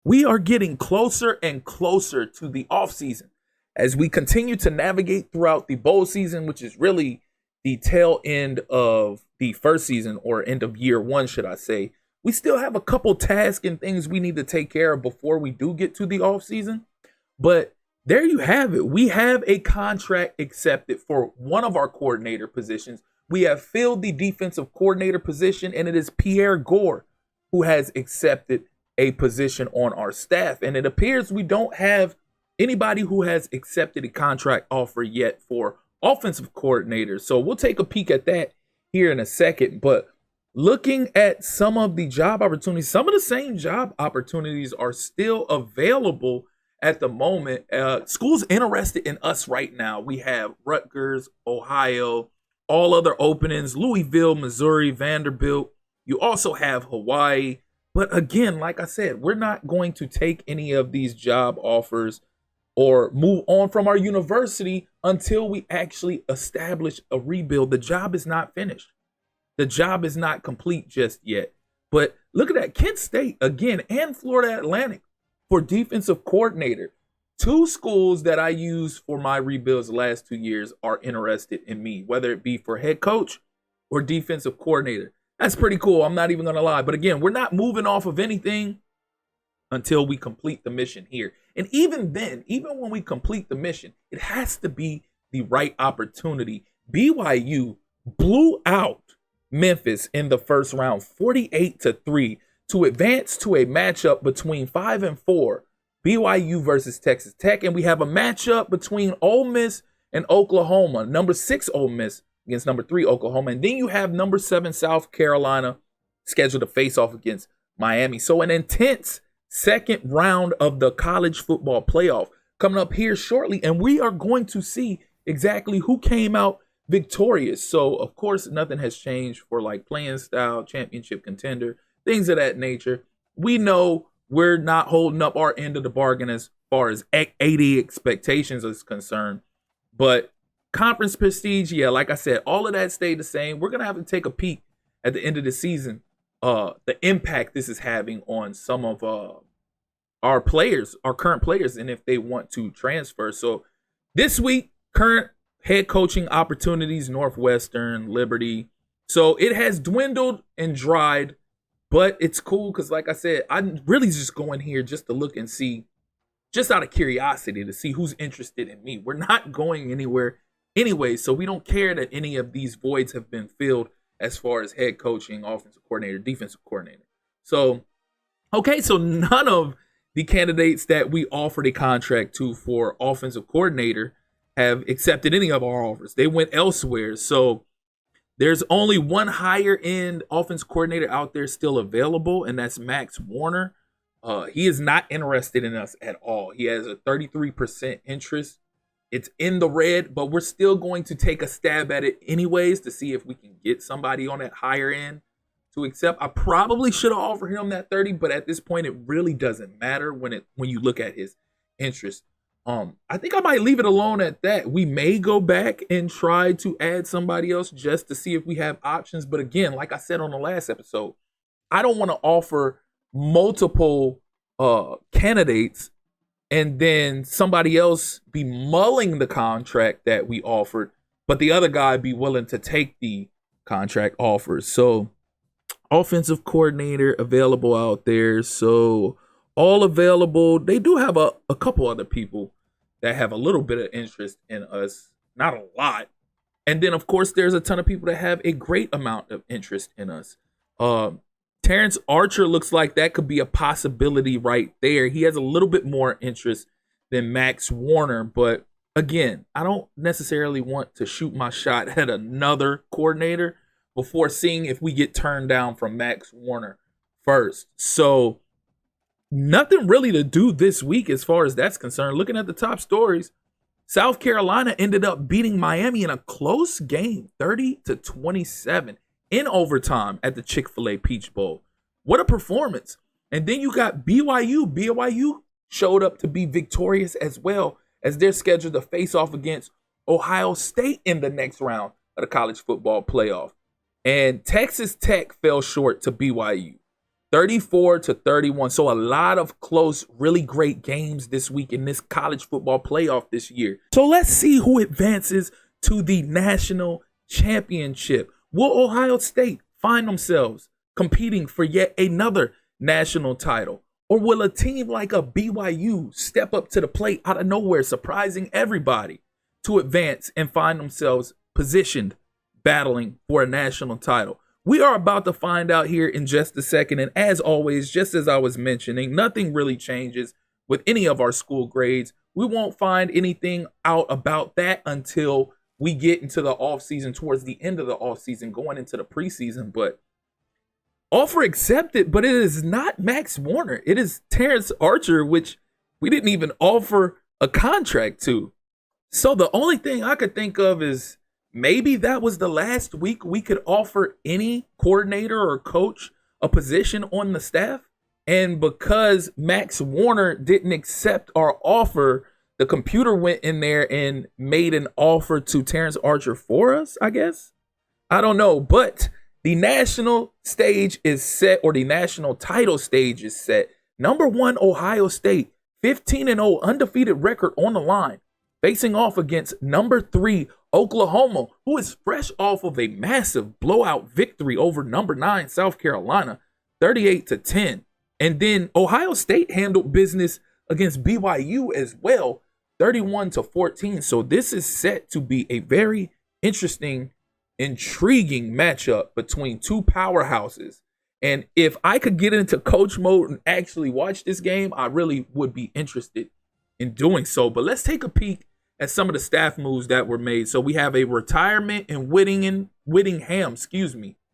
we are getting closer and closer to the offseason as we continue to navigate throughout the bowl season, which is really the tail end of the first season, or end of year one, should I say. We still have a couple tasks and things we need to take care of before we do get to the offseason. But there you have it. We have a contract accepted for one of our coordinator positions. We have filled the defensive coordinator position, and it is Pierre Gore who has accepted a position on our staff. And it appears we don't have anybody who has accepted a contract offer yet for offensive coordinators. So we'll take a peek at that here in a second. But looking at some of the job opportunities, some of the same job opportunities are still available at the moment. Schools interested in us right now. We have Rutgers, Ohio, all other openings, Louisville, Missouri, Vanderbilt. You also have Hawaii. But again, like I said, we're not going to take any of these job offers or move on from our university until we actually establish a rebuild. The job is not finished. The job is not complete just yet. But look at that. Kent State, again, and Florida Atlantic for defensive coordinator. Two schools that I used for my rebuilds the last 2 years are interested in me, whether it be for head coach or defensive coordinator. That's pretty cool. I'm not even going to lie. But again, we're not moving off of anything until we complete the mission here. And even then, even when we complete the mission, it has to be the right opportunity. BYU blew out Memphis in the first round, 48-3, to advance to a matchup between 5 and 4, BYU versus Texas Tech. And we have a matchup between Ole Miss and Oklahoma, number 6 Ole Miss against number 3 Oklahoma. And then you have number 7 South Carolina scheduled to face off against Miami. So an intense second round of the college football playoff coming up here shortly. And we are going to see exactly who came out victorious. So, of course, nothing has changed for like playing style, championship contender, things of that nature. We know we're not holding up our end of the bargain as far as 80 expectations is concerned. But conference prestige, yeah, like I said, all of that stayed the same. We're going to have to take a peek at the end of the season, the impact this is having on some of our players, our current players, and if they want to transfer. So this week, current head coaching opportunities, Northwestern, Liberty. So it has dwindled and dried, but it's cool because, like I said, I'm really just going here just to look and see, just out of curiosity, to see who's interested in me. We're not going anywhere anyway, so we don't care that any of these voids have been filled as far as head coaching, offensive coordinator, defensive coordinator. So, okay, so none of the candidates that we offered a contract to for offensive coordinator have accepted any of our offers. They went elsewhere. So there's only one higher end offense coordinator out there still available, and that's Max Warner. He is not interested in us at all. He has a 33% interest. It's in the red, but we're still going to take a stab at it anyways to see if we can get somebody on that higher end to accept. I probably should have offered him that 30, but at this point, it really doesn't matter when you look at his interest. I think I might leave it alone at that. We may go back and try to add somebody else just to see if we have options. But again, like I said on the last episode, I don't want to offer multiple candidates and then somebody else be mulling the contract that we offered, but the other guy be willing to take the contract offers. So offensive coordinator available out there. So all available. They do have a couple other people that have a little bit of interest in us, not a lot. And then, of course, there's a ton of people that have a great amount of interest in us. Terrence Archer looks like that could be a possibility right there. He has a little bit more interest than Max Warner. But again, I don't necessarily want to shoot my shot at another coordinator before seeing if we get turned down from Max Warner first. So nothing really to do this week as far as that's concerned. Looking at the top stories, South Carolina ended up beating Miami in a close game, 30-27 in overtime at the Chick-fil-A Peach Bowl. What a performance. And then you got BYU. BYU showed up to be victorious as well, as they're scheduled to face off against Ohio State in the next round of the college football playoff. And Texas Tech fell short to BYU. 34-31. So a lot of close, really great games this week in this college football playoff this year. So let's see who advances to the national championship. Will Ohio State find themselves competing for yet another national title? Or will a team like a BYU step up to the plate out of nowhere, surprising everybody to advance and find themselves positioned, battling for a national title? We are about to find out here in just a second. And as always, just as I was mentioning, nothing really changes with any of our school grades. We won't find anything out about that until we get into the offseason, towards the end of the offseason, going into the preseason. But offer accepted, but it is not Max Warner. It is Terrence Archer, which we didn't even offer a contract to. So the only thing I could think of is maybe that was the last week we could offer any coordinator or coach a position on the staff. And because Max Warner didn't accept our offer, the computer went in there and made an offer to Terrence Archer for us, I guess. I don't know. But the national stage is set, or the national title stage is set. Number 1, Ohio State, 15-0, undefeated record on the line, facing off against number 3, Oklahoma, who is fresh off of a massive blowout victory over number 9, South Carolina, 38-10. And then Ohio State handled business against BYU as well, 31-14. So this is set to be a very interesting, intriguing matchup between two powerhouses. And if I could get into coach mode and actually watch this game, I really would be interested in doing so. But let's take a peek at some of the staff moves that were made. So we have a retirement in Whittingham.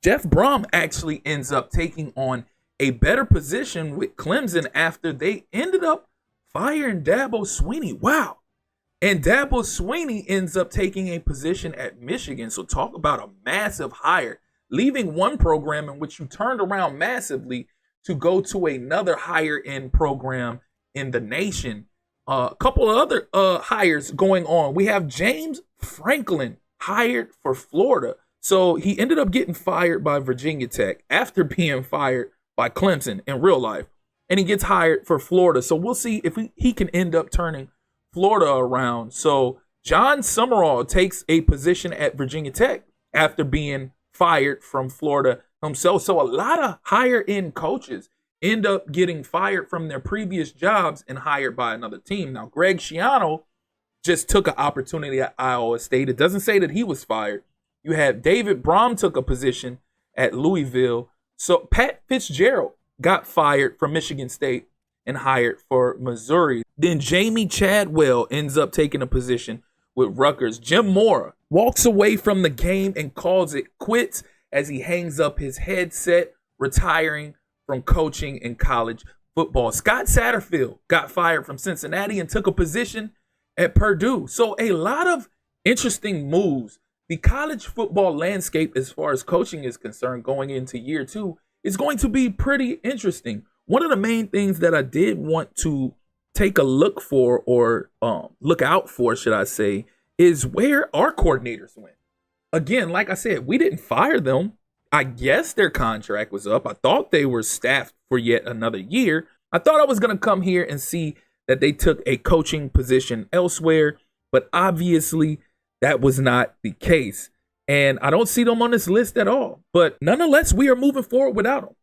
Jeff Brom actually ends up taking on a better position with Clemson after they ended up firing Dabo Swinney. Wow. And Dabo Swinney ends up taking a position at Michigan. So talk about a massive hire, leaving one program in which you turned around massively to go to another higher end program in the nation. A couple of other hires going on. We have James Franklin hired for Florida. So he ended up getting fired by Virginia Tech after being fired by Clemson in real life. And he gets hired for Florida. So we'll see if he can end up turning Florida around. So John Summerall takes a position at Virginia Tech after being fired from Florida himself. So a lot of higher end coaches end up getting fired from their previous jobs and hired by another team. Now, Greg Schiano just took an opportunity at Iowa State. It doesn't say that he was fired. You have David Brom took a position at Louisville. So Pat Fitzgerald got fired from Michigan State and hired for Missouri. Then Jamie Chadwell ends up taking a position with Rutgers. Jim Mora walks away from the game and calls it quits as he hangs up his headset, retiring from coaching in college football. Scott Satterfield got fired from Cincinnati and took a position at Purdue. So a lot of interesting moves. The college football landscape, as far as coaching is concerned, going into year 2, is going to be pretty interesting. One of the main things that I did want to take a look for, or look out for, should I say, is where our coordinators went. Again, like I said, we didn't fire them. I guess their contract was up. I thought they were staffed for yet another year. I thought I was going to come here and see that they took a coaching position elsewhere, but obviously that was not the case. And I don't see them on this list at all. But nonetheless, we are moving forward without them.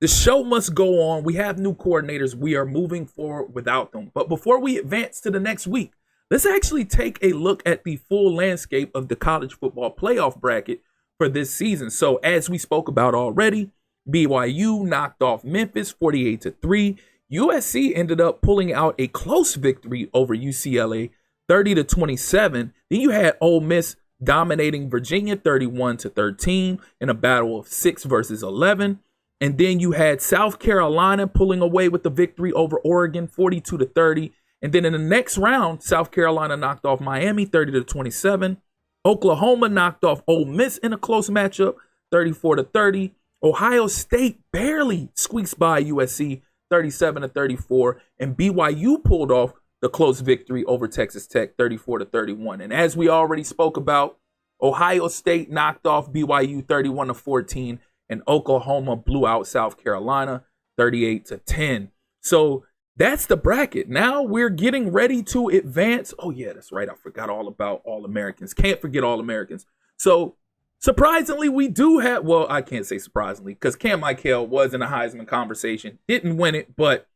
The show must go on. We have new coordinators. We are moving forward without them. But before we advance to the next week, let's actually take a look at the full landscape of the college football playoff bracket for this season. So as we spoke about already, BYU knocked off Memphis 48-3. USC ended up pulling out a close victory over UCLA 30-27. Then you had Ole Miss dominating Virginia 31-13 in a battle of 6 versus 11. And then you had South Carolina pulling away with the victory over Oregon 42-30. And then in the next round, South Carolina knocked off Miami 30-27. Oklahoma knocked off Ole Miss in a close matchup 34-30. Ohio State barely squeaks by USC 37-34. And BYU pulled off the close victory over Texas Tech 34-31. And as we already spoke about, Ohio State knocked off BYU 31-14. And Oklahoma blew out South Carolina 38-10. So that's the bracket. Now we're getting ready to advance. Oh, yeah, that's right. I forgot all about All-Americans. Can't forget All-Americans. So surprisingly, we do have, well, I can't say surprisingly because Cam Michael was in the Heisman conversation. Didn't win it, but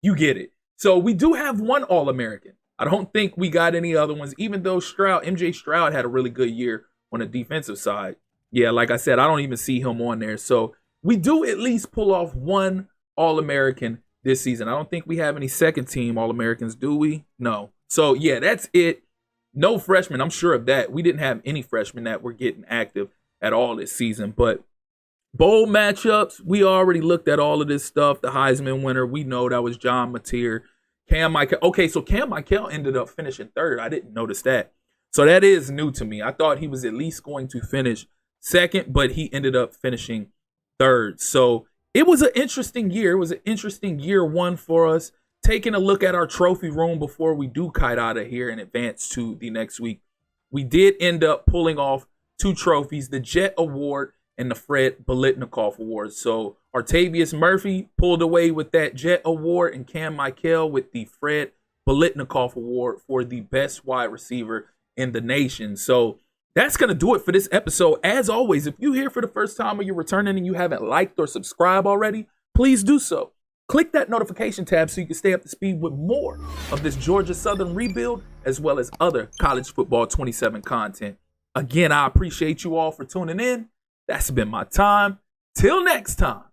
you get it. So we do have one All-American. I don't think we got any other ones, even though MJ Stroud had a really good year on the defensive side. Yeah, like I said, I don't even see him on there. So we do at least pull off one All-American this season. I don't think we have any second-team All-Americans, do we? No. So, yeah, that's it. No freshmen. I'm sure of that. We didn't have any freshmen that were getting active at all this season. But bowl matchups, we already looked at all of this stuff. The Heisman winner, we know that was John Mateer. Cam Michael. Okay, so Cam Michael ended up finishing third. I didn't notice that. So that is new to me. I thought he was at least going to finish second, but he ended up finishing third. So it was an interesting year. It was an interesting year one for us. Taking a look at our trophy room before we do kite out of here and advance to the next week. We did end up pulling off two trophies, the Jet Award and the Fred Biletnikoff Award. So Artavius Murphy pulled away with that Jet Award and Cam Michael with the Fred Biletnikoff Award for the best wide receiver in the nation. So that's going to do it for this episode. As always, if you're here for the first time or you're returning and you haven't liked or subscribed already, please do so. Click that notification tab so you can stay up to speed with more of this Georgia Southern rebuild, as well as other College Football 27 content. Again, I appreciate you all for tuning in. That's been my time. Till next time.